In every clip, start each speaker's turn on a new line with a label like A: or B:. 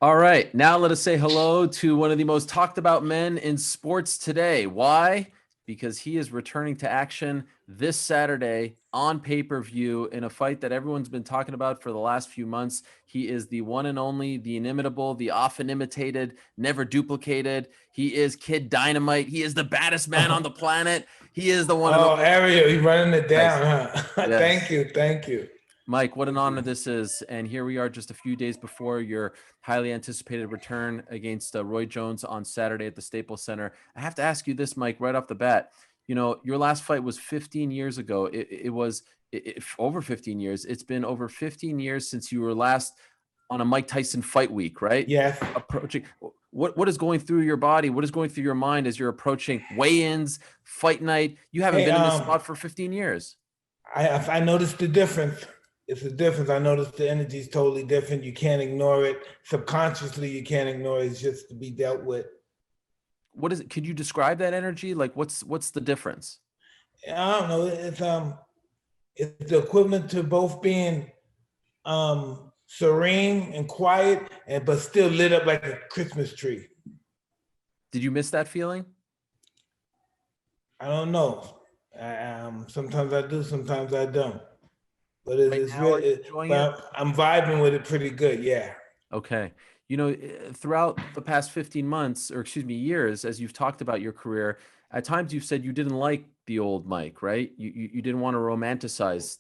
A: All right, now let us say hello to one of the most talked about men in sports today. Why? Because he is returning to action this Saturday on pay-per-view in a fight that everyone's been talking about for the last few months. He is the one and only, the inimitable, the often imitated, never duplicated. He is Kid Dynamite. He is the baddest man on the planet. He is the one and
B: Oh,
A: only
B: Ariel, you running it down,
A: Tyson.
B: huh? Thank
A: Yes.
B: you, thank you,
A: Mike, what an
B: thank
A: honor
B: you.
A: this is. And here we are just a few days before your highly anticipated return against Roy Jones on Saturday at the Staples Center. I have to ask you this, Mike, right off the bat. You know, your last fight was 15 years ago. It was over 15 years. It's been over 15 years since you were last on a Mike Tyson fight week, right?
B: Yes.
A: Approaching what is going through your body? What is going through your mind as you're approaching weigh-ins, fight night? You haven't
B: Hey,
A: been in this spot for 15 years.
B: I noticed the difference. It's a difference. I noticed the energy is totally different. You can't ignore it. Subconsciously, you can't ignore it. It's just to be dealt with.
A: What is it? Could you describe that energy? Like what's the difference?
B: I don't know. It's the equivalent to both being serene and quiet, and but still lit up like a Christmas tree.
A: Did you miss that feeling?
B: I don't know. Sometimes I do, sometimes I don't. But
A: Right
B: it's
A: now, are
B: really,
A: you enjoying it?
B: but I'm vibing with it pretty good. Yeah.
A: Okay. You know, throughout the past 15 months, or excuse me, years, as you've talked about your career, at times you've said you didn't like the old Mike, right? You didn't want to romanticize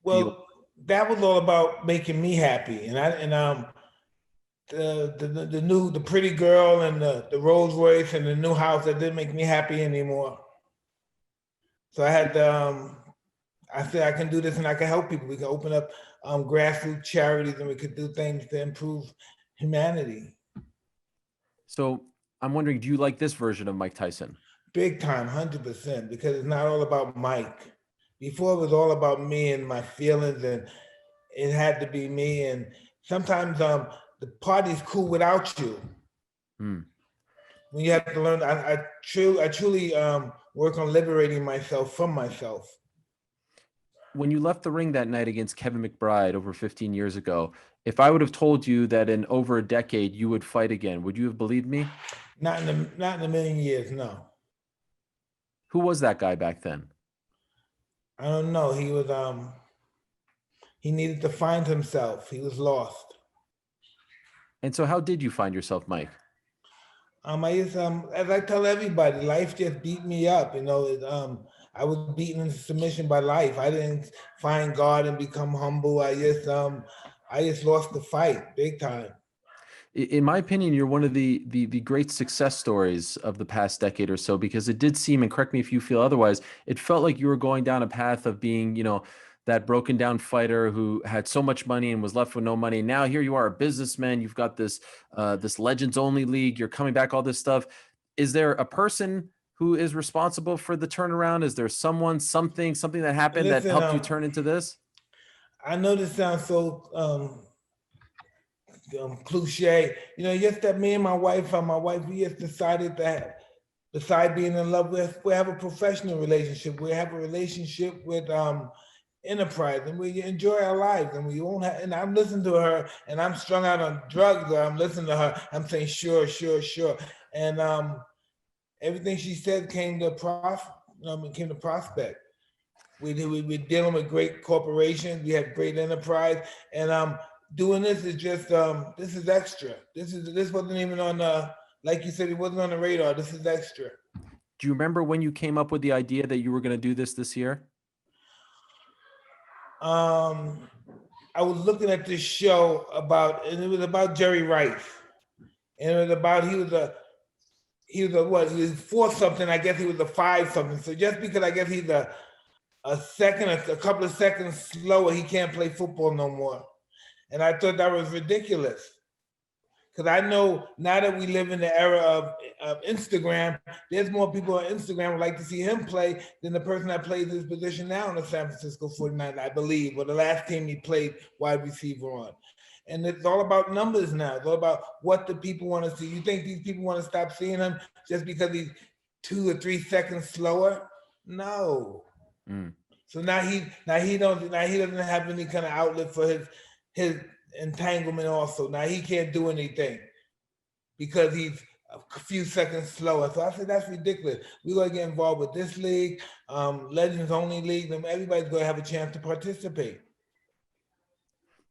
A: the old.
B: Well, that was all about making me happy, and the pretty girl and the Rolls Royce and the new house that didn't make me happy anymore. So I said I can do this and I can help people. We can open up grassroots charities and we could do things to improve humanity.
A: So I'm wondering, do you like this version of Mike Tyson?
B: Big time, 100%, because it's not all about Mike. Before it was all about me and my feelings, and it had to be me. And sometimes the party's cool without you.
A: Hmm.
B: When you have to learn, I truly work on liberating myself from myself.
A: When you left the ring that night against Kevin McBride over 15 years ago, if I would have told you that in over a decade you would fight again, would you have believed me?
B: Not in a million years, no.
A: Who was that guy back then?
B: I don't know. He needed to find himself. He was lost.
A: And so how did you find yourself, Mike?
B: As I tell everybody, life just beat me up. I was beaten into submission by life. I didn't find God and become humble. I just lost the fight big time.
A: In my opinion, you're one of the great success stories of the past decade or so, because it did seem, and correct me if you feel otherwise, it felt like you were going down a path of being, that broken down fighter who had so much money and was left with no money. Now here you are, a businessman. You've got this Legends Only League. You're coming back, all this stuff. Is there a person who is responsible for the turnaround? Is there someone, something that happened that
B: Listen,
A: helped you turn into this?
B: I know this sounds so cliche. Just that me and my wife, we just decided that beside being in love with, we have a professional relationship. We have a relationship with enterprise, and we enjoy our lives, and we won't have. And I'm listening to her, and I'm strung out on drugs. Or I'm listening to her. I'm saying sure, sure, sure, and everything she said came to prospect. We're dealing with great corporations. We have great enterprise, and doing this is just this is extra. This wasn't even on like you said, it wasn't on the radar. This is extra.
A: Do you remember when you came up with the idea that you were going to do this year?
B: Um, I was looking at this show and it was about Jerry Rice, and it was about he was a what? He was four something. I guess he was a five something. So just because I guess he's a couple of seconds slower, he can't play football no more. And I thought that was ridiculous. Because I know now that we live in the era of Instagram, there's more people on Instagram would like to see him play than the person that plays his position now in the San Francisco 49ers, I believe, or the last team he played wide receiver on. And it's all about numbers now. It's all about what the people want to see. You think these people want to stop seeing him just because he's 2 or 3 seconds slower? No.
A: Mm.
B: So now he doesn't have any kind of outlet for his entanglement also. Now he can't do anything because he's a few seconds slower. So I said, that's ridiculous. We're going to get involved with this league, Legends Only League, and everybody's going to have a chance to participate.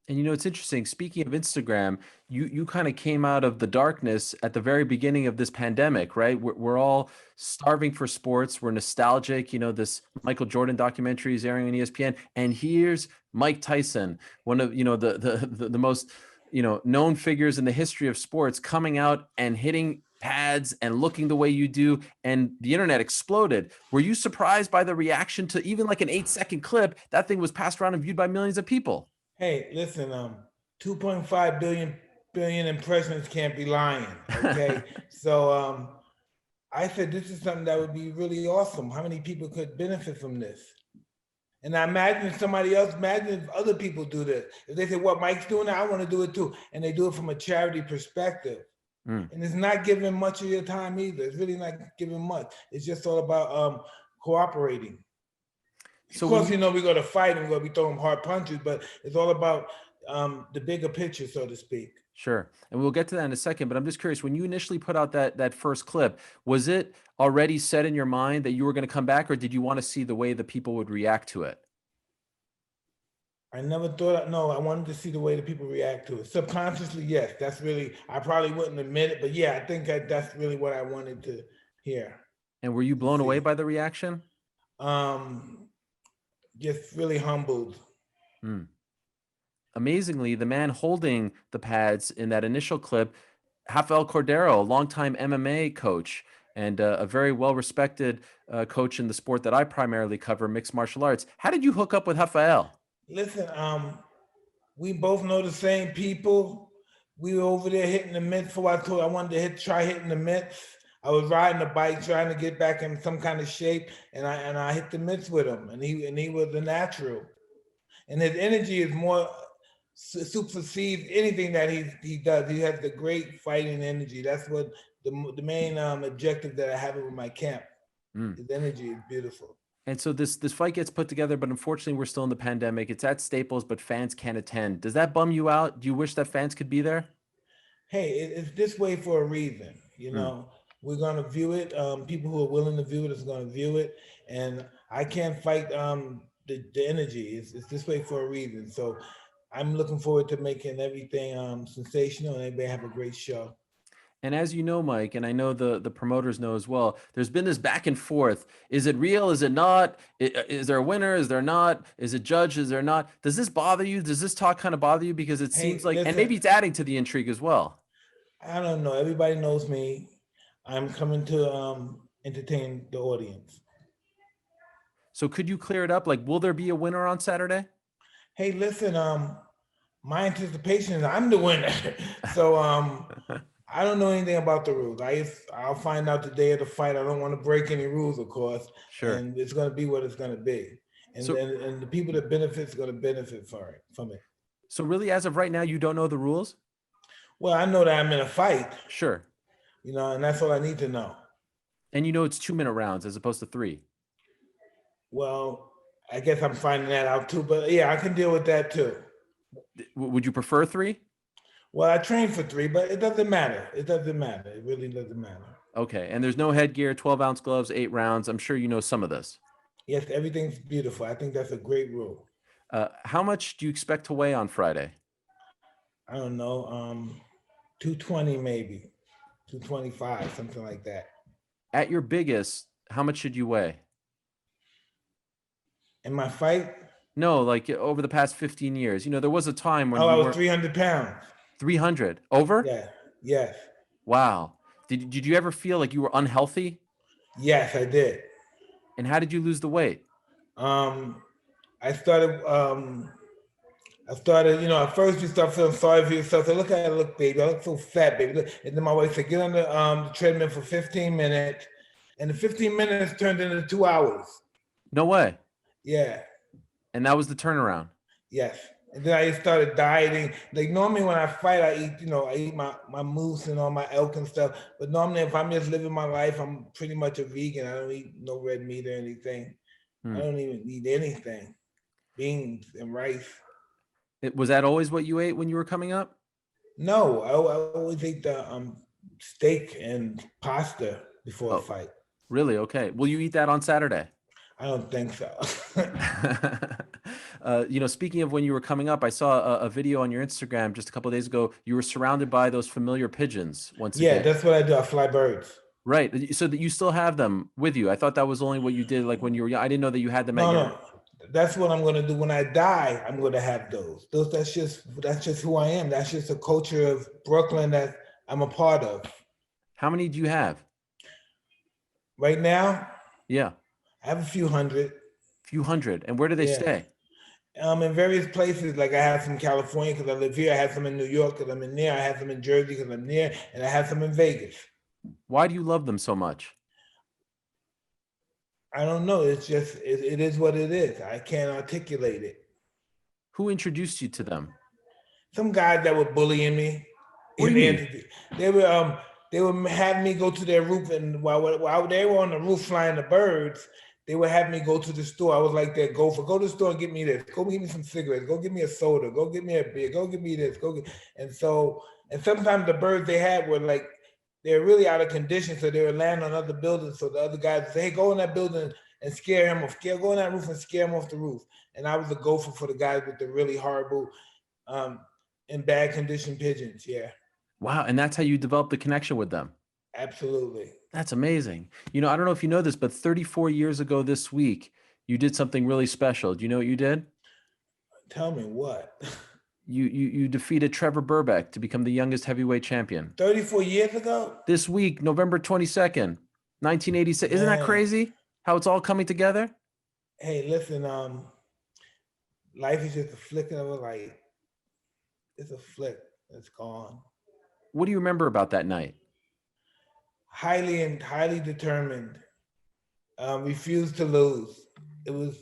A: And it's interesting. Speaking of Instagram, you kind of came out of the darkness at the very beginning of this pandemic, right? We're all starving for sports. We're nostalgic. This Michael Jordan documentary is airing on ESPN, and here's Mike Tyson, one of the most known figures in the history of sports, coming out and hitting pads and looking the way you do, and the internet exploded. Were you surprised by the reaction to even like an 8-second clip? That thing was passed around and viewed by millions of people.
B: Hey, listen, 2.5 billion impressions can't be lying. Okay. So I said this is something that would be really awesome. How many people could benefit from this? And I imagine somebody else, imagine if other people do this. If they say, what Mike's doing, I want to do it too. And they do it from a charity perspective. And it's not giving much of your time either. It's really not giving much. It's just all about cooperating. So of course, we're going to fight and we're going to be throwing hard punches, but it's all about the bigger picture, so to speak.
A: Sure. And we'll get to that in a second, but I'm just curious, when you initially put out that first clip, was it already set in your mind that you were going to come back, or did you want to see the way the people would react to it?
B: I never thought, no, I wanted to see the way the people react to it. Subconsciously, yes, that's really, I probably wouldn't admit it, but yeah, I think that's really what I wanted to hear.
A: And were you blown away by the reaction?
B: Just really humbled.
A: Amazingly, the man holding the pads in that initial clip, Rafael Cordero, a longtime MMA coach and a very well-respected coach in the sport that I primarily cover, mixed martial arts. How did you hook up with Rafael?
B: Listen, we both know the same people. We were over there hitting the mitts for what I wanted to try hitting the mitts. I was riding a bike trying to get back in some kind of shape, and I hit the mitts with him, and he was a natural. And his energy is more supersedes anything that he does. He has the great fighting energy. That's what the main objective that I have with my camp. His energy is beautiful.
A: And so this fight gets put together, but unfortunately we're still in the pandemic. It's at Staples, but fans can't attend. Does that bum you out? Do you wish that fans could be there?
B: Hey, it's this way for a reason. We're going to view it. People who are willing to view it is going to view it. And I can't fight the energy. It's this way for a reason. So I'm looking forward to making everything sensational, and everybody have a great show.
A: And as you know, Mike, and I know the promoters know as well, there's been this back and forth. Is it real? Is it not? Is there a winner? Is there not? Is it judged? Is there not? Does this bother you? Does this talk kind of bother you? Because it seems like, and maybe it's adding to the intrigue as well.
B: I don't know. Everybody knows me. I'm coming to entertain the audience.
A: So could you clear it up? Like, will there be a winner on Saturday?
B: Hey, listen, my anticipation is I'm the winner. So I don't know anything about the rules. I'll find out the day of the fight. I don't want to break any rules, of course.
A: Sure.
B: And it's going to be what it's going to be. And and the people that benefit is going to benefit from it.
A: So really, as of right now, you don't know the rules?
B: Well, I know that I'm in a fight.
A: Sure.
B: And that's all I need to know.
A: And it's 2-minute rounds as opposed to 3.
B: Well, I guess I'm finding that out too, but yeah, I can deal with that too.
A: Would you prefer 3?
B: Well, I trained for 3, but it doesn't matter. It doesn't matter. It really doesn't matter.
A: Okay. And there's no headgear, 12-ounce gloves, 8 rounds. I'm sure you know some of this.
B: Yes, everything's beautiful. I think that's a great rule.
A: How much do you expect to weigh on Friday?
B: I don't know. 220 maybe. 225, something like that.
A: At your biggest, how much should you weigh?
B: In my fight?
A: No, like over the past 15 years. There was a time when
B: I was 300 pounds.
A: 300 over?
B: Yeah. Yes.
A: Wow. Did you ever feel like you were unhealthy?
B: Yes, I did.
A: And how did you lose the weight?
B: I started, at first you start feeling sorry for yourself. So look how I look, baby. I look so fat, baby. And then my wife said, get on the treadmill for 15 minutes. And the 15 minutes turned into 2 hours.
A: No way.
B: Yeah.
A: And that was the turnaround.
B: Yes. And then I started dieting. Like normally when I fight, I eat my moose and all my elk and stuff. But normally if I'm just living my life, I'm pretty much a vegan. I don't eat no red meat or anything. I don't even eat anything. Beans and rice.
A: Was that always what you ate when you were coming up?
B: No, I always ate the steak and pasta before a
A: Oh,
B: fight.
A: really? Okay. Will you eat that on Saturday?
B: I don't think so.
A: Speaking of when you were coming up, I saw a video on your Instagram just a couple of days ago. You were surrounded by those familiar pigeons once
B: Yeah,
A: again.
B: that's what I do. I fly birds.
A: Right. So that you still have them with you. I thought that was only what you did like when you were young. I didn't know that you had them at
B: No,
A: your.
B: no. That's what I'm gonna do when I die. I'm gonna have those. That's just who I am. That's just a culture of Brooklyn that I'm a part of.
A: How many do you have?
B: Right now,
A: Yeah,
B: I have a few hundred.
A: few hundred. And where do they
B: Yeah.
A: stay?
B: In various places, like I have some in California because I live here. I have some in New York because I'm in there. I have some in Jersey because I'm near, and I have some in Vegas.
A: Why do you love them so much?
B: I don't know. It's just it is what it is. I can't articulate it.
A: Who introduced you to them?
B: Some guys that were bullying me
A: What do
B: in
A: you
B: the
A: mean?
B: entity. They would have me go to their roof, and while they were on the roof flying the birds, they would have me go to the store. I was like their gopher. Go to the store and get me this. Go get me some cigarettes. Go get me a soda. Go get me a beer. Go get me this. And sometimes the birds they had were like they're really out of condition, so they would land on other buildings. So the other guys would say, "Hey, go in that building and scare him off. Go in that roof and scare him off the roof." And I was a gopher for the guys with the really horrible, um, in bad condition pigeons. Yeah,
A: Wow. And that's how you developed the connection with them.
B: absolutely.
A: That's amazing. I don't know if you know this, but 34 years ago this week, you did something really special. Do you know what you did?
B: Tell me what.
A: You defeated Trevor Burbeck to become the youngest heavyweight champion.
B: 34 years ago?
A: This week, November 22nd, 1986. Isn't that
B: Man.
A: crazy? How it's all coming together?
B: Hey, listen, life is just a flick of a light. It's a flick. It's gone.
A: What do you remember about that night?
B: Highly determined. Refused to lose. It was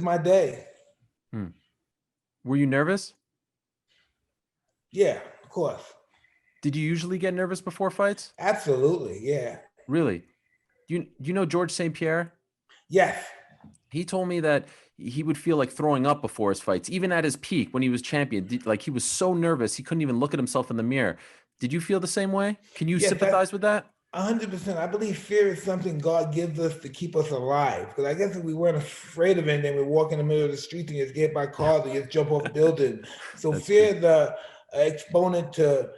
B: my day.
A: Hmm. Were you nervous?
B: Yeah, of course.
A: Did you usually get nervous before fights?
B: Absolutely. Yeah.
A: Really? You know George St. Pierre?
B: Yes.
A: He told me that he would feel like throwing up before his fights, even at his peak when he was champion. Like he was so nervous he couldn't even look at himself in the mirror. Did you feel the same way? Can you
B: Yes,
A: sympathize with that?
B: 100%. I believe fear is something God gives us to keep us alive. Because I guess if we weren't afraid of anything, we walk in the middle of the street and just get by cars or just jump off buildings. So
A: That's
B: fear
A: true.
B: is the exponent to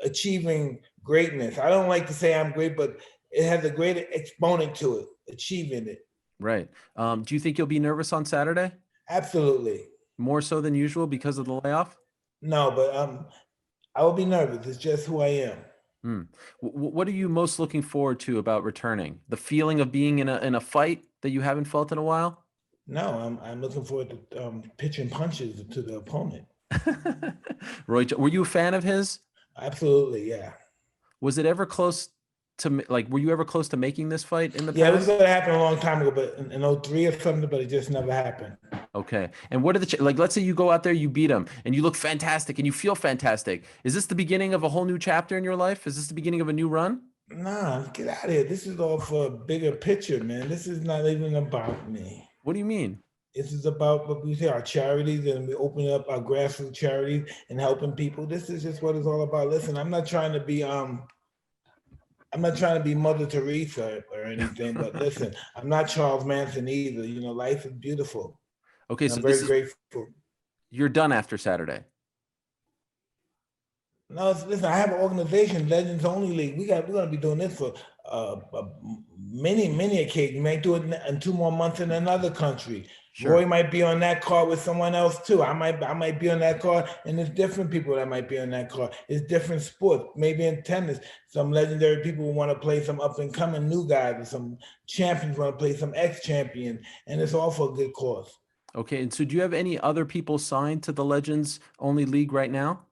B: achieving greatness. I don't like to say I'm great, but it has a great exponent to it, achieving it.
A: Right. Do you think you'll be nervous on Saturday?
B: Absolutely.
A: More so than usual because of the layoff?
B: No, but I will be nervous. It's just who I am.
A: Hmm. What are you most looking forward to about returning? The feeling of being in a fight that you haven't felt in a while?
B: No, I'm looking forward to pitching punches to the opponent.
A: Were you a fan of his?
B: Absolutely, yeah.
A: Was it ever close to like? Were you ever close to making this fight in the
B: Yeah, it was
A: past?
B: going to happen a long time ago, but in 03 or something, but it just never happened.
A: Okay. And what are like? Let's say you go out there, you beat him, and you look fantastic, and you feel fantastic. Is this the beginning of a whole new chapter in your life? Is this the beginning of a new run?
B: Nah, get out of here. This is all for a bigger picture, man. This is not even about me.
A: What do you mean?
B: This is about what we say, our charities, and we open up our grassroots charities and helping people. This is just what it's all about. Listen, I'm not trying to be Mother Teresa or anything, but listen, I'm not Charles Manson either. You know, life is beautiful.
A: Okay,
B: And
A: so
B: I'm very grateful.
A: you're done after Saturday.
B: No, listen, I have an organization, Legends Only League. We're gonna be doing this for many occasions. We might do it in 2 more months in another country.
A: Sure.
B: Roy might be on that card with someone else too. I might be on that card, and there's different people that might be on that card. It's different sports. Maybe in tennis, some legendary people want to play some up and coming new guys, or some champions want to play some ex-champions, and it's all for a good cause.
A: Okay, and so do you have any other people signed to the Legends Only League right now?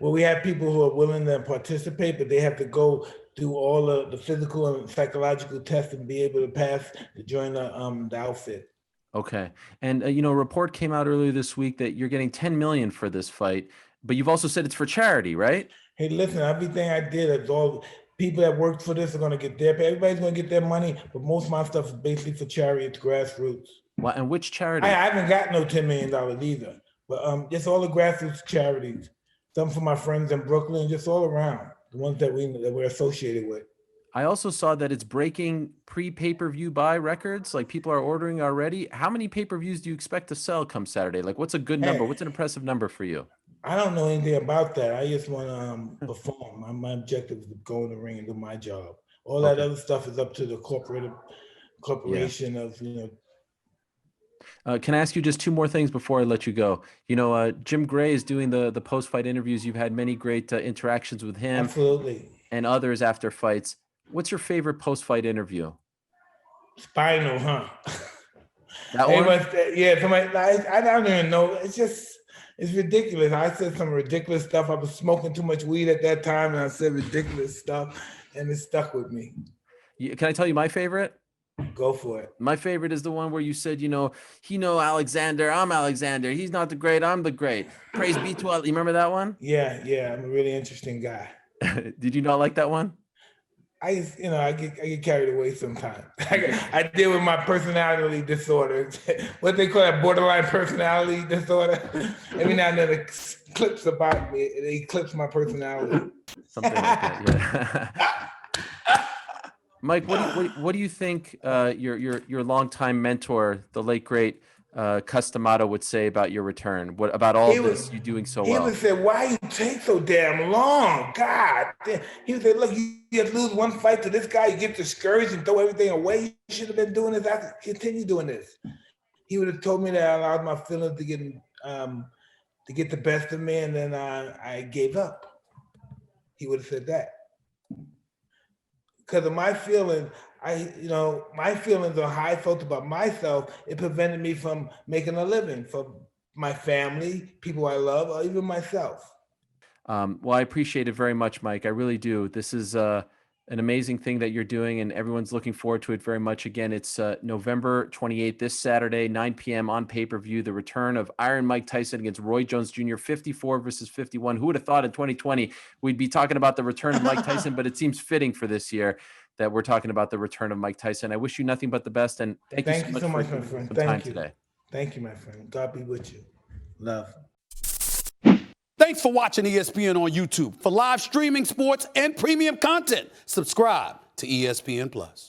B: Well, we have people who are willing to participate, but they have to go through all the physical and psychological tests and be able to pass to join the outfit.
A: Okay. And a report came out earlier this week that you're getting 10 million for this fight, but you've also said it's for charity, right?
B: Hey, listen, everything I did is all people that worked for this are going to get their pay. Everybody's going to get their money, but most of my stuff is basically for charity. It's grassroots.
A: And which charity?
B: I haven't got no $10 million either, but just all the grassroots charities, some for my friends in Brooklyn, just all around, the ones that we're associated with.
A: I also saw that it's breaking pre-pay-per-view buy records. Like people are ordering already. How many pay-per-views do you expect to sell come Saturday? Like what's a good number? What's an impressive number for you?
B: I don't know anything about that. I just want to perform. My objective is to go in the ring and do my job. All that other stuff is up to the corporation of,
A: Can I ask you just two more things before I let you go? Jim Gray is doing the post-fight interviews. You've had many great interactions with him.
B: Absolutely.
A: And others after fights. What's your favorite post-fight interview?
B: Spinal, huh?
A: That one?
B: Yeah, somebody, I don't even know. It's ridiculous. I said some ridiculous stuff. I was smoking too much weed at that time, and I said ridiculous stuff, and it stuck with me.
A: Can I tell you my favorite?
B: Go for it.
A: My favorite is the one where you said, Alexander, I'm Alexander. He's not the great, I'm the great. Praise be to Allah. You remember that one?
B: Yeah, I'm a really interesting guy.
A: Did you not like that one?
B: I get carried away sometimes. I deal with my personality disorder. What they call it, borderline personality disorder. Every now and then it clips about me. It eclipses my personality.
A: Something like that, yeah. Mike, what do you think your longtime mentor, the late great Customato, would say about your return? What about all this you doing so well?
B: He would say, "Why you take so damn long? God." He would say, "Look, you just lose one fight to this guy, you get discouraged and throw everything away. You should have been doing this. I could continue doing this." He would have told me that I allowed my feelings to get the best of me, and then I gave up. He would have said that. Because of my feelings, my feelings are how I felt about myself. It prevented me from making a living for my family, people I love, or even myself.
A: Well, I appreciate it very much, Mike. I really do. This is an amazing thing that you're doing, and everyone's looking forward to it very much. Again, it's November 28th, this Saturday, 9 p.m. on pay-per-view, the return of Iron Mike Tyson against Roy Jones Jr., 54 versus 51. Who would have thought in 2020 we'd be talking about the return of Mike Tyson, but it seems fitting for this year that we're talking about the return of Mike Tyson. I wish you nothing but the best, and thank you so much
B: my friend.
A: Thank you today.
B: Thank you, my friend. God be with you. Love.
C: Thanks for watching ESPN on YouTube. For live streaming, sports, and premium content, subscribe to ESPN+.